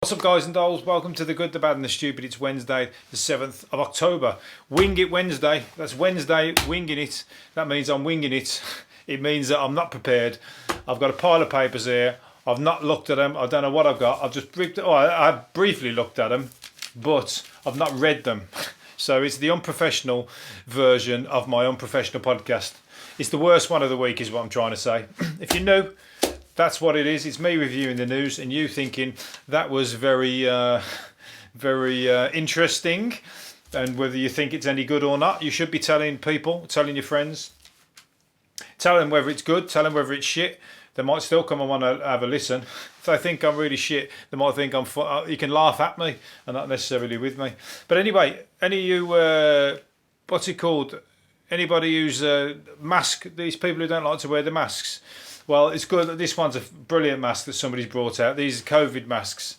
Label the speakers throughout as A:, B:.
A: What's up, guys and dolls? Welcome to the Good, the Bad and the Stupid. It's Wednesday the 7th of October. Wing it Wednesday. That's Wednesday, winging it. That means I'm winging it. It means that I'm not prepared. I've got a pile of papers here. I've not looked at them. I don't know what I've got. I've just I briefly looked at them, but I've not read them. So it's the unprofessional version of my unprofessional podcast. It's the worst one of the week is what I'm trying to say. If you're new, that's what it is. It's me reviewing the news and you thinking that was very interesting. And whether you think it's any good or not, you should be telling people, telling your friends, tell them whether it's good, tell them whether it's shit. They might still come and want to have a listen. If they think I'm really shit, they might think I'm fun. You can laugh at me and not necessarily with me. But anyway, any of you, what's it called? Anybody who's mask, these people who don't like to wear the masks. Well, it's good that this one's a brilliant mask that somebody's brought out. These COVID masks.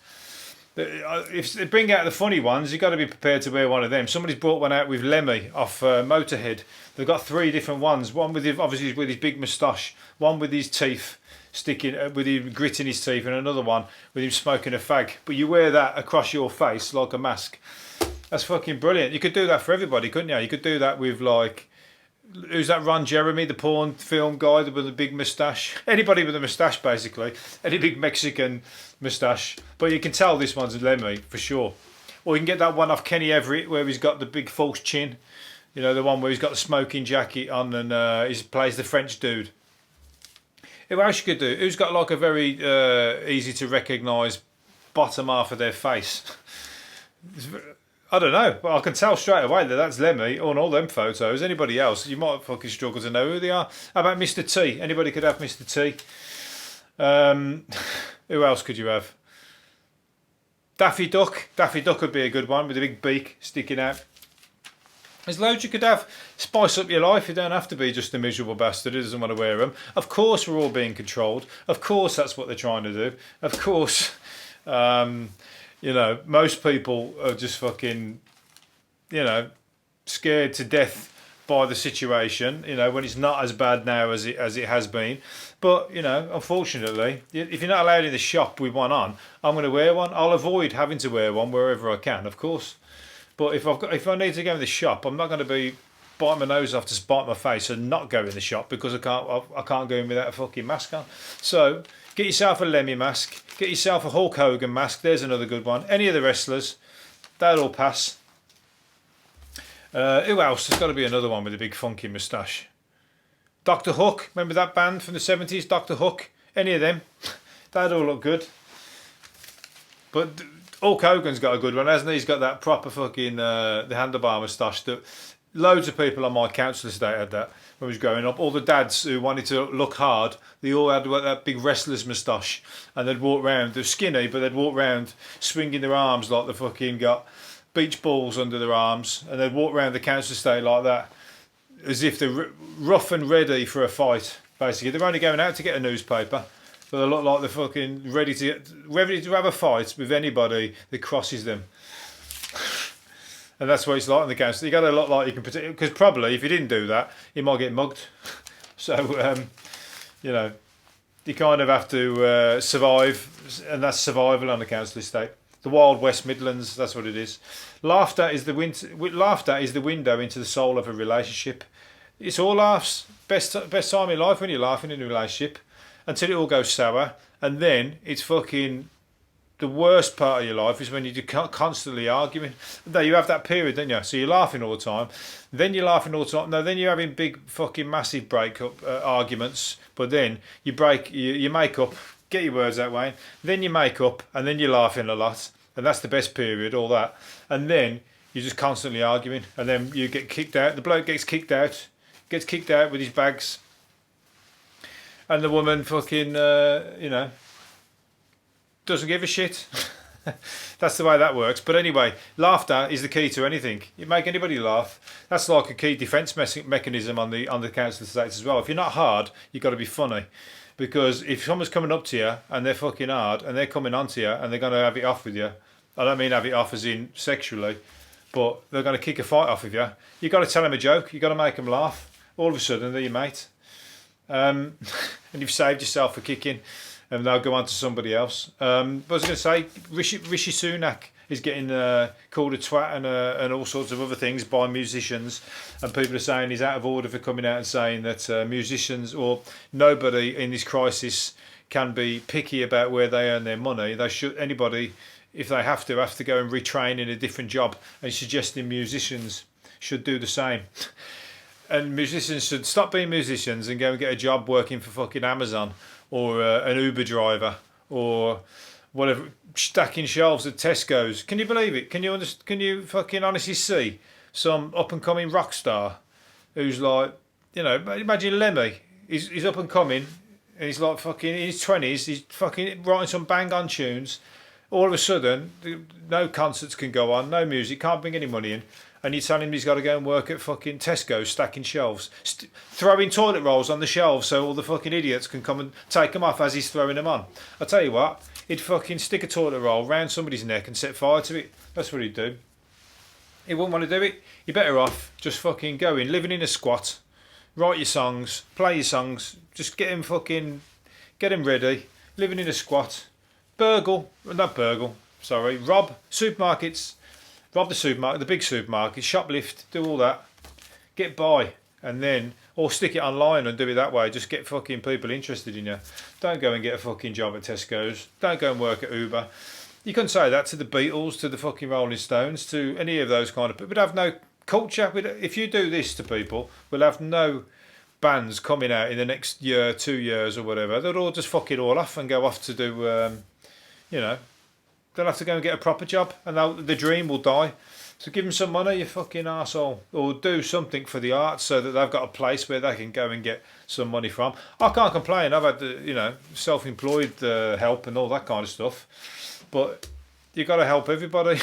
A: If they bring out the funny ones, you've got to be prepared to wear one of them. Somebody's brought one out with Lemmy off Motorhead. They've got three different ones. One with obviously with his big moustache. One with his teeth sticking, with him gritting his teeth, and another one with him smoking a fag. But you wear that across your face like a mask. That's fucking brilliant. You could do that for everybody, couldn't you? You could do that with like, who's that? Ron Jeremy, the porn film guy with the big moustache. Anybody with a moustache, basically. Any big Mexican moustache. But you can tell this one's Lemmy for sure. Or you can get that one off Kenny Everett where he's got the big false chin. You know, the one where he's got the smoking jacket on and he plays the French dude. Who else you could do? Who's got like a very easy to recognise bottom half of their face? I don't know, but I can tell straight away that that's Lemmy on all them photos. Anybody else, you might fucking struggle to know who they are. How about Mr. T? Anybody could have Mr. T. Who else could you have? Daffy Duck. Daffy Duck would be a good one with a big beak sticking out. There's loads you could have. Spice up your life. You don't have to be just a miserable bastard who doesn't want to wear them. Of course we're all being controlled. Of course that's what they're trying to do. Of course... you know, most people are just fucking, you know, scared to death by the situation, you know, when it's not as bad now as it has been. But, you know, unfortunately, if you're not allowed in the shop with one on, I'm going to wear one. I'll avoid having to wear one wherever I can, of course. But if I need to go in the shop, I'm not going to be biting my nose off to spite my face and not go in the shop because I can't go in without a fucking mask on. So get yourself a Lemmy mask. Get yourself a Hulk Hogan mask. There's another good one. Any of the wrestlers, they'll all pass. Who else? There's got to be another one with a big funky moustache. Dr. Hook. Remember that band from the 70s? Dr. Hook. Any of them. They'd all look good. But Hulk Hogan's got a good one, hasn't he? He's got that proper fucking the handlebar moustache that loads of people on my council estate had that when I was growing up. All the dads who wanted to look hard, they all had that big wrestler's moustache, and they'd walk round. They're skinny, but they'd walk round swinging their arms like they fucking got beach balls under their arms, and they'd walk round the council estate like that, as if they're rough and ready for a fight. Basically, they're only going out to get a newspaper, but they look like they're fucking ready to have a fight with anybody that crosses them. And that's what it's like in the council. You got to look like you can protect, because probably if you didn't do that, you might get mugged. So, you know, you kind of have to survive, and that's survival on the council estate. The Wild West Midlands, that's what it is. Laughter is the window into the soul of a relationship. It's all laughs. Best time in life when you're laughing in a relationship, until it all goes sour, and then it's fucking. The worst part of your life is when you're constantly arguing. No, you have that period, don't you? So you're laughing all the time. Then you're laughing all the time. No, then you're having big fucking massive breakup arguments. But then you make up, get your words that way. Then you make up, and then you're laughing a lot. And that's the best period, all that. And then you're just constantly arguing. And then you get kicked out. The bloke gets kicked out with his bags. And the woman fucking, you know, doesn't give a shit. That's the way that works. But anyway, laughter is the key to anything. You make anybody laugh. That's like a key defence mechanism on the council estates as well. If you're not hard, you've got to be funny, because if someone's coming up to you and they're fucking hard and they're coming onto you and they're going to have it off with you, I don't mean have it off as in sexually, but they're going to kick a fight off with you. You've got to tell them a joke. You've got to make them laugh. All of a sudden they're your mate, and you've saved yourself a kicking. and they'll go on to somebody else. But I was going to say, Rishi Sunak is getting called a twat and all sorts of other things by musicians, and people are saying he's out of order for coming out and saying that musicians or nobody in this crisis can be picky about where they earn their money. Anybody, if they have to go and retrain in a different job, and suggesting musicians should do the same. And musicians should stop being musicians and go and get a job working for fucking Amazon or an Uber driver or whatever, stacking shelves at Tesco's. Can you believe it? Can you fucking honestly see some up and coming rock star who's like, you know, imagine Lemmy. He's up and coming and he's like fucking in his 20s. He's fucking writing some bang on tunes. All of a sudden, no concerts can go on, no music, can't bring any money in. And you tell him he's got to go and work at fucking Tesco's stacking shelves, throwing toilet rolls on the shelves so all the fucking idiots can come and take them off as he's throwing them on. I tell you what, he'd fucking stick a toilet roll round somebody's neck and set fire to it. That's what he'd do. He wouldn't want to do it. You're better off just fucking going, living in a squat, write your songs, play your songs, just get him ready, living in a squat, rob supermarkets. Rob the supermarket, the big supermarket, shoplift, do all that, get by, and then, or stick it online and do it that way, just get fucking people interested in you. Don't go and get a fucking job at Tesco's, don't go and work at Uber. You couldn't say that to the Beatles, to the fucking Rolling Stones, to any of those kind of people. We'd have no culture. If you do this to people, we'll have no bands coming out in the next year, 2 years or whatever. They'll all just fuck it all off and go off to do, they'll have to go and get a proper job, and the dream will die. So give them some money, you fucking arsehole. Or do something for the arts so that they've got a place where they can go and get some money from. I can't complain. I've had, self-employed help and all that kind of stuff. But you got to help everybody.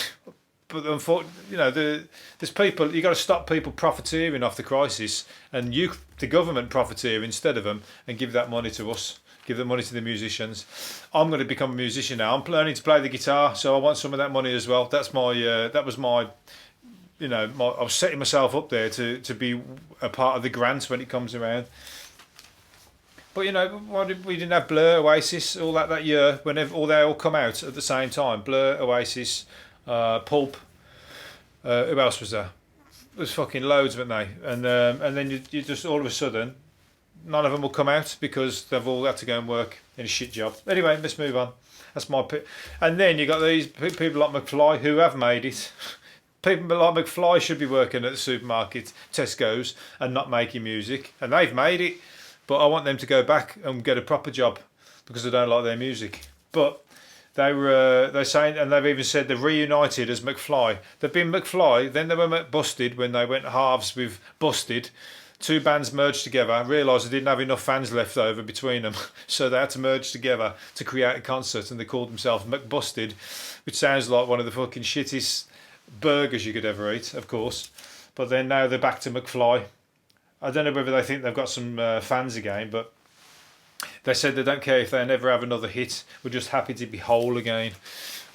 A: But unfortunately, there's people, you got to stop people profiteering off the crisis, and the government profiteer instead of them, and give that money to us. Give the money to the musicians. I'm going to become a musician now. I'm learning to play the guitar, so I want some of that money as well. That's my. That was my. I was setting myself up there to be a part of the grant when it comes around. But we didn't have Blur, Oasis, all that year. Whenever they all come out at the same time. Blur, Oasis, Pulp. Who else was there? There's fucking loads, weren't they? And then you just all of a sudden, none of them will come out because they've all had to go and work in a shit job. Anyway, let's move on. That's my pick. And then you got these people like McFly who have made it. People like McFly should be working at the supermarket, Tesco's, and not making music. And they've made it, but I want them to go back and get a proper job because I don't like their music. But they're saying, and they've even said they're reunited as McFly. They've been McFly, then they were Busted when they went halves with Busted. Two bands merged together, realised they didn't have enough fans left over between them, so they had to merge together to create a concert, and they called themselves McBusted, which sounds like one of the fucking shittest burgers you could ever eat, of course. But then now they're back to McFly. I don't know whether they think they've got some fans again, but they said they don't care if they never have another hit. We're just happy to be whole again.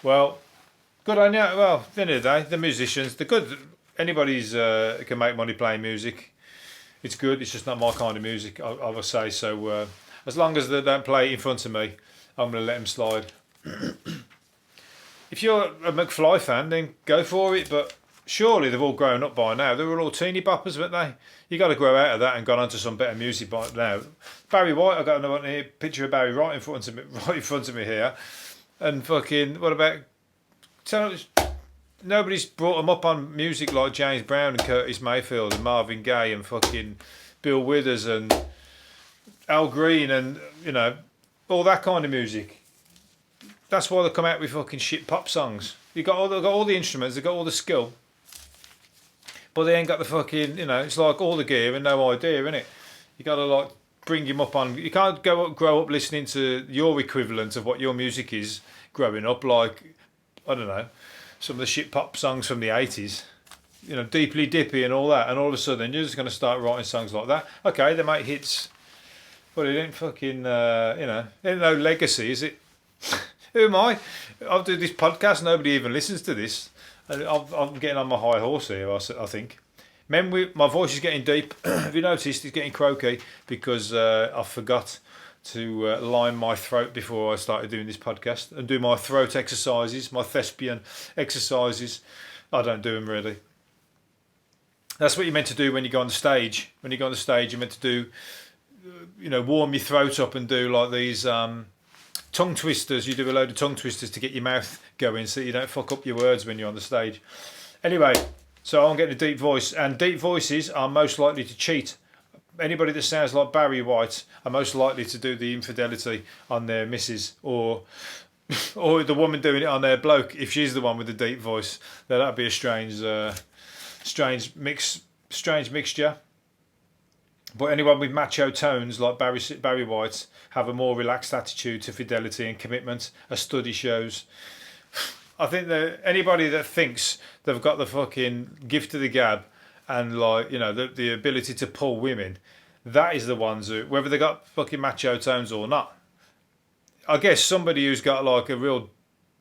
A: Well, good on you. Well, at the end of the day, the musicians, they're good. Anybody's can make money playing music. It's good, it's just not my kind of music, I will say. So as long as they don't play it in front of me, I'm going to let them slide. If you're a McFly fan, then go for it, but surely they've all grown up by now. They were all teeny boppers, weren't they? You got to grow out of that and gone on to some better music by now. Barry White, I've got a picture of Barry right in front of me here. And fucking, what about... Nobody's brought them up on music like James Brown and Curtis Mayfield and Marvin Gaye and fucking Bill Withers and Al Green and, all that kind of music. That's why they come out with fucking shit pop songs. They've got all the instruments, they've got all the skill, but they ain't got the fucking, it's like all the gear and no idea, innit? You got to bring him up on... You can't grow up listening to your equivalent of what your music is growing up, like, I don't know, some of the shit pop songs from the 80s, Deeply Dippy and all that, and all of a sudden you're just going to start writing songs like that. Okay, they make hits, but it ain't fucking, it ain't no legacy, is it? Who am I? I'll do this podcast, nobody even listens to this. I'm getting on my high horse here, I think. My voice is getting deep. Have you noticed it's getting croaky? Because I forgot to line my throat before I started doing this podcast and do my throat exercises, my thespian exercises. I don't do them really. That's what you're meant to do when you go on the stage. When you go on the stage, you're meant to do, warm your throat up and do like these tongue twisters. You do a load of tongue twisters to get your mouth going so you don't fuck up your words when you're on the stage. Anyway, so I'm getting a deep voice, and deep voices are most likely to cheat. Anybody that sounds like Barry White are most likely to do the infidelity on their missus, or the woman doing it on their bloke if she's the one with the deep voice. Now, that'd be a strange mixture. But anyone with macho tones like Barry White have a more relaxed attitude to fidelity and commitment, as study shows. I think that anybody that thinks they've got the fucking gift of the gab and the ability to pull women, that is the ones who, whether they got fucking macho tones or not. I guess somebody who's got like a real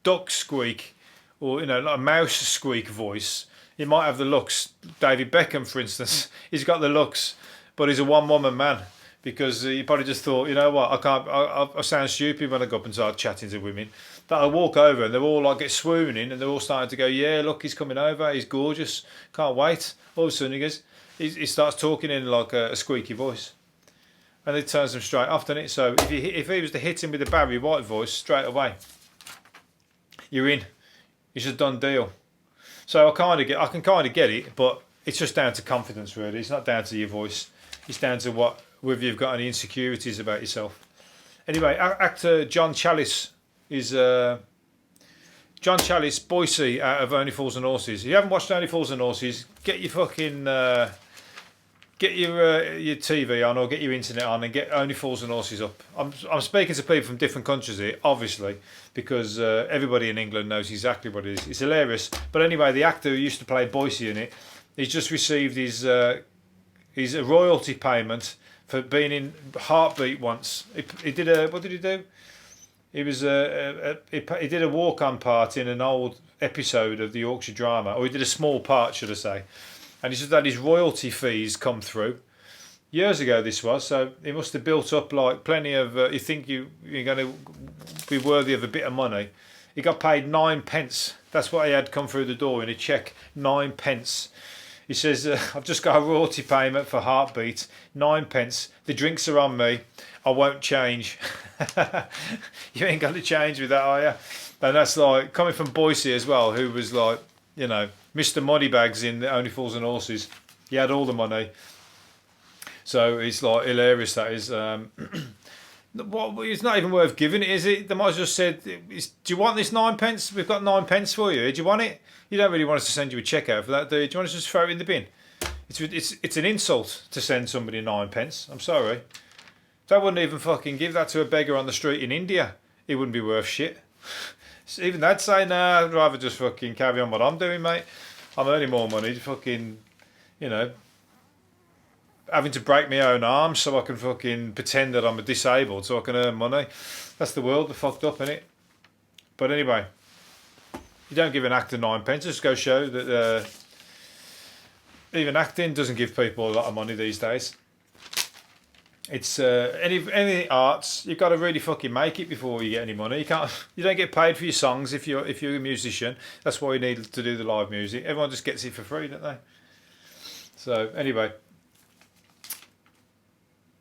A: duck squeak or like a mouse squeak voice, he might have the looks. David Beckham, for instance, he's got the looks, but he's a one-woman man because he probably just thought, you know what, I sound stupid when I go up and start chatting to women. That I walk over and they're all like get swooning and they're all starting to go, yeah, look, he's coming over, he's gorgeous, can't wait. All of a sudden he starts talking in like a squeaky voice, and it turns him straight off, doesn't it? So if he was to hit him with a Barry White voice straight away, you're in. It's a done deal. So I can kind of get it, but it's just down to confidence, really. It's not down to your voice. It's down to whether you've got any insecurities about yourself. Anyway, actor John Chalice is John Chalice, Boise, out of Only Fools and Horses. If you haven't watched Only Fools and Horses, get your fucking get your TV on or get your internet on and get Only Fools and Horses up. I'm speaking to people from different countries here, obviously, because everybody in England knows exactly what it is. It's hilarious. But anyway, the actor who used to play Boise in it, he's just received his royalty payment for being in Heartbeat once. He did what did he do? He was he did a walk-on part in an old episode of the Yorkshire drama, or he did a small part, should I say. And he just had his royalty fees come through. Years ago this was, so he must have built up like plenty of, you think you're going to be worthy of a bit of money. He got paid 9 pence. That's what he had come through the door in a cheque, 9 pence. He says, I've just got a royalty payment for Heartbeat, 9 pence. The drinks are on me. I won't change. You ain't got to change with that, are you? And that's like coming from Boise as well, who was like, Mr. Moneybags in Only Fools and Horses. He had all the money. So it's like hilarious, that is. It's not even worth giving it, is it? They might have just said, do you want this 9 pence? We've got 9 pence for you. Do you want it? You don't really want us to send you a cheque out for that, do you? Do you want us to just throw it in the bin? It's an insult to send somebody 9 pence. I'm sorry. If I wouldn't even fucking give that to a beggar on the street in India, it wouldn't be worth shit. Even they'd say, nah, I'd rather just fucking carry on what I'm doing, mate. I'm earning more money, fucking, having to break my own arm so I can fucking pretend that I'm disabled so I can earn money. That's the world, they're fucked up, innit? But anyway, you don't give an actor 9 pence, just go show that even acting doesn't give people a lot of money these days. It's any arts, you've got to really fucking make it before you get any money. You don't get paid for your songs if you're a musician. That's why you need to do the live music. Everyone just gets it for free, don't they? So anyway,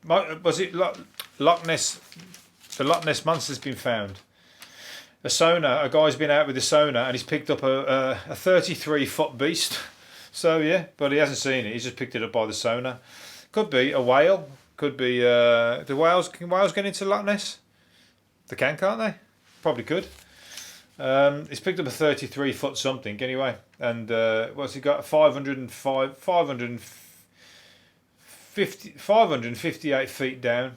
A: was it Loch Ness? The Loch Ness monster's been found. A guy's been out with a sonar and he's picked up a 33-foot beast. So yeah, but he hasn't seen it. He's just picked it up by the sonar. Could be a whale. Could be can whales get into Loch Ness? They can't they? Probably could. He's picked up a 33-foot something anyway, and what's he got? 558 feet down.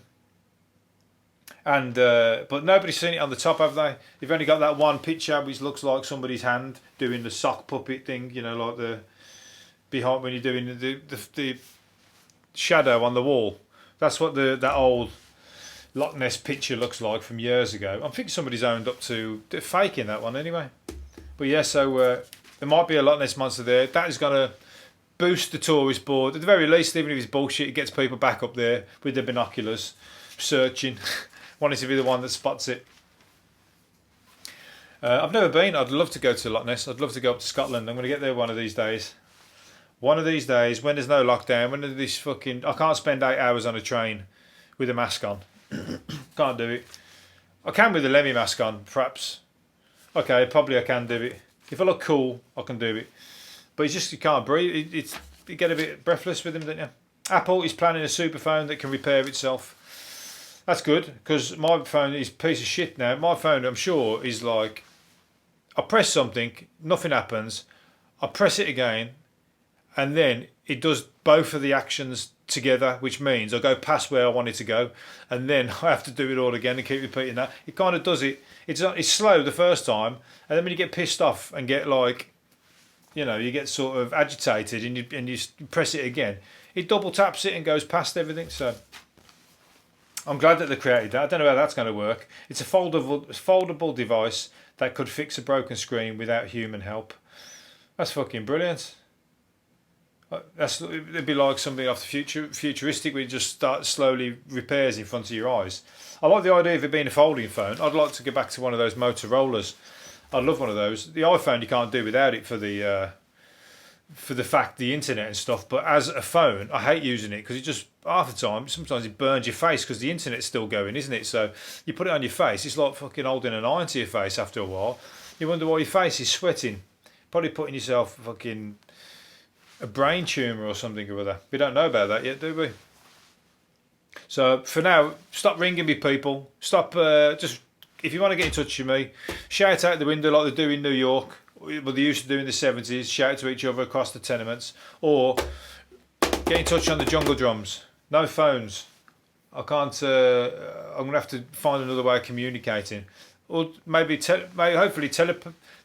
A: And but nobody's seen it on the top, have they? They've only got that one picture which looks like somebody's hand doing the sock puppet thing, like the behind when you're doing the shadow on the wall. That's what that old Loch Ness picture looks like from years ago. I think somebody's owned up to faking that one anyway. But yeah, so there might be a Loch Ness monster there. That is going to boost the tourist board. At the very least, even if it's bullshit, it gets people back up there with their binoculars, searching. wanting to be the one that spots it. I've never been. I'd love to go to Loch Ness. I'd love to go up to Scotland. I'm going to get there one of these days. One of these days, when there's no lockdown, when there's this fucking... I can't spend 8 hours on a train with a mask on. Can't do it. I can with a Lemmy mask on, perhaps. Okay, probably I can do it. If I look cool, I can do it. But it's just, you can't breathe. You get a bit breathless with them, don't you? Apple is planning a super phone that can repair itself. That's good, because my phone is a piece of shit now. My phone, I'm sure, is like... I press something, nothing happens. I press it again, and then it does both of the actions together, which means I go past where I want it to go, and then I have to do it all again and keep repeating that. It kind of does it. It's slow the first time, and then when you get pissed off and get like, you know, you get sort of agitated and you press it again, it double taps it and goes past everything. So I'm glad that they created that. I don't know how that's going to work. It's a foldable device that could fix a broken screen without human help. That's fucking brilliant. It'd be like something off the futuristic where you just start slowly repairs in front of your eyes. I like the idea of it being a folding phone. I'd like to go back to one of those Motorola's. I'd love one of those. The iPhone you can't do without it for the fact the internet and stuff. But as a phone, I hate using it because it just half the time sometimes it burns your face because the internet's still going, isn't it? So you put it on your face. It's like fucking holding an iron to your face after a while. You wonder why your face is sweating. Probably putting yourself fucking a brain tumour or something or other. We don't know about that yet, do we? So for now, stop ringing me, people. Stop. Just if you want to get in touch with me, shout out the window like they do in New York. What they used to do in the 70s. Shout to each other across the tenements, or get in touch on the jungle drums. No phones. I can't. I'm gonna have to find another way of communicating, or maybe hopefully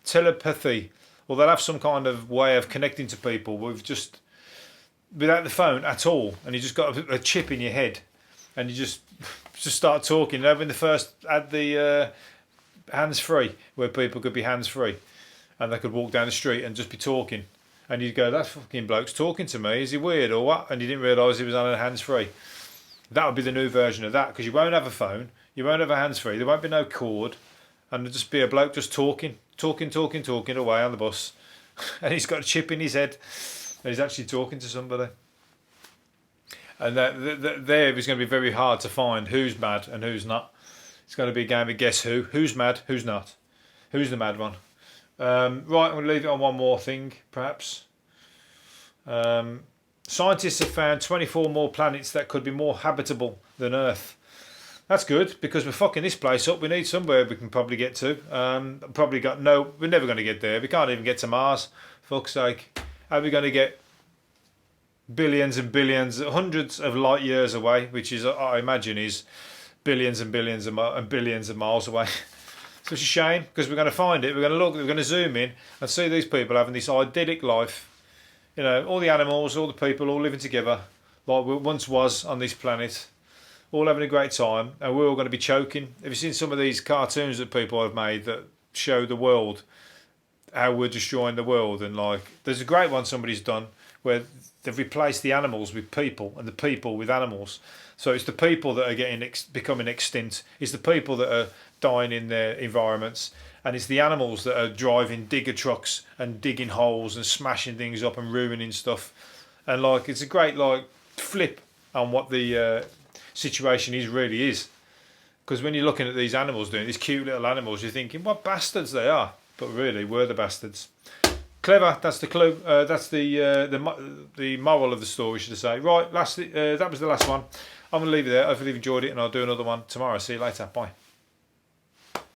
A: telepathy. Or they'll have some kind of way of connecting to people without the phone at all, and you just got a chip in your head, and you just start talking. You know, when they first had the hands free, where people could be hands free, and they could walk down the street and just be talking, and you'd go, "That fucking bloke's talking to me. Is he weird or what?" And you didn't realise he was on a hands free. That would be the new version of that, because you won't have a phone, you won't have a hands free, there won't be no cord, and there'll just be a bloke just talking away on the bus, and he's got a chip in his head, and he's actually talking to somebody. And there is going to be very hard to find who's mad and who's not. It's going to be a game of guess who's mad, who's not, who's the mad one. Right, I'm going to leave it on one more thing, perhaps. Scientists have found 24 more planets that could be more habitable than Earth. That's good, because we're fucking this place up. We need somewhere we can probably get to. We're never going to get there. We can't even get to Mars. Fuck's sake. How are we going to get billions and billions, hundreds of light years away, which is, I imagine, is billions and billions and billions of miles away. So it's a shame, because we're going to find it. We're going to look, we're going to zoom in and see these people having this idyllic life. You know, all the animals, all the people, all living together like we once was on this planet. All having a great time, and we're all going to be choking. Have you seen some of these cartoons that people have made that show the world, how we're destroying the world? And like, there's a great one somebody's done where they've replaced the animals with people and the people with animals. So it's the people that are becoming extinct. It's the people that are dying in their environments, and it's the animals that are driving digger trucks and digging holes and smashing things up and ruining stuff. And like, it's a great like flip on what the situation really is, because when you're looking at these animals doing these cute little animals, you're thinking what bastards they are, but really we're the bastards. Clever. That's the clue. That's the moral of the story, should I say. Right, that was the last one. I'm gonna leave it there. Hopefully you've enjoyed it, and I'll do another one tomorrow. See you later. Bye.